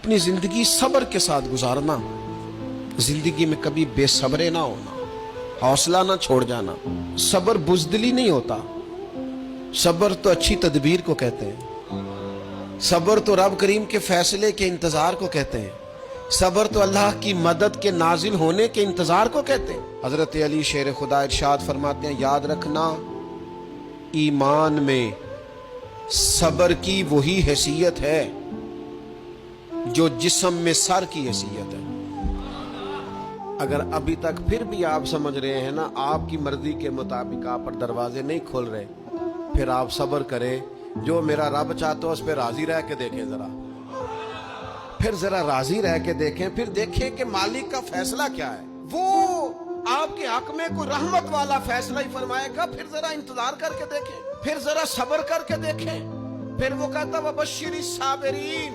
अपनी जिंदगी सब्र के साथ गुजारना, जिंदगी में कभी बेसब्रे ना होना, हौसला ना छोड़ जाना। सब्र बुज़दिली नहीं होता, सब्र तो अच्छी तदबीर को कहते हैं, सब्र तो रब करीम के फैसले के इंतजार को कहते हैं, सब्र तो अल्लाह की मदद के नाजिल होने के इंतजार को कहते हैं। हजरत अली शेर खुदा इरशाद फरमाते हैं, याद रखना ईमान में सब्र की वही हैसियत है जो जिस्म में सर की हैसियत है। अगर अभी तक फिर भी आप समझ रहे हैं ना आपकी मर्जी के मुताबिक आप पर दरवाजे नहीं खोल रहे, फिर आप सब्र करें। जो मेरा रब चाहता है उस पर राजी रह के देखें, फिर जरा राजी रह के देखें, फिर देखें कि मालिक का फैसला क्या है। वो आपके हक में कोई रहमत वाला फैसला ही फरमाएगा, फिर जरा इंतजार करके देखें, फिर जरा सब्र करके देखें। फिर वो कहता वबश्शिरी साबिरीन,